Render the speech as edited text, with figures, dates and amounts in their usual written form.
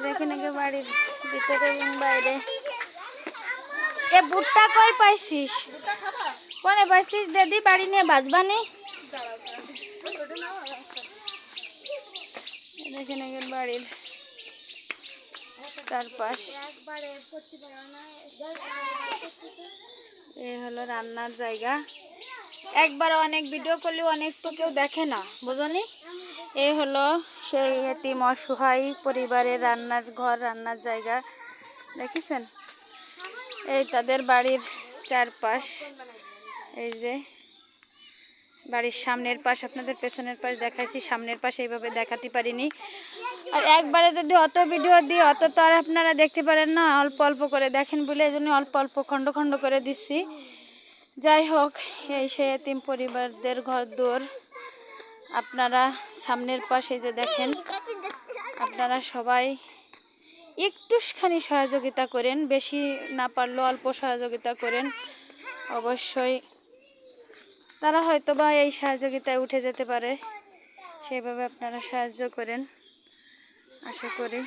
দেখেন বাড়ির ভিতরে এবং বাইরে। এ বুটটা কই পাইছিস? কোনে পাইছিস দিদি? বাড়ি নিয়ে বাজবানি। দেখেন বাড়ির চারপাশ। এ হলো রান্নার জায়গা। একবার অনেক ভিডিও করলেও অনেক তো কেউ দেখে না, বুঝনি? এ হলো সেই এতিম অসহায় পরিবারের রান্নার ঘর, রান্নার জায়গা। দেখেছেন? এই তাদের বাড়ির চারপাশ। এই যে বাড়ির সামনের পাশ, আপনাদের পেছনের পাশ দেখাইছি, সামনের পাশ এইভাবে দেখাতে পারিনি। আর একবারে যদি অত ভিডিও দিই অত তো আর আপনারা দেখতে পারেন না, অল্প অল্প করে দেখেন বলে এই জন্য অল্প অল্প খণ্ড খণ্ড করে দিচ্ছি। যাই হোক, এই সে এতিম পরিবারদের ঘর দুয়ার। আপনারা সামনের পাশে যে দেখেন, আপনারা সবাই একটুখানি সহযোগিতা করেন, বেশি না পারলেও অল্প সহযোগিতা করেন। অবশ্যই তারা হয়তো বা এই সহযোগিতায় উঠে যেতে পারে, সেভাবে আপনারা সাহায্য করেন আশা করি।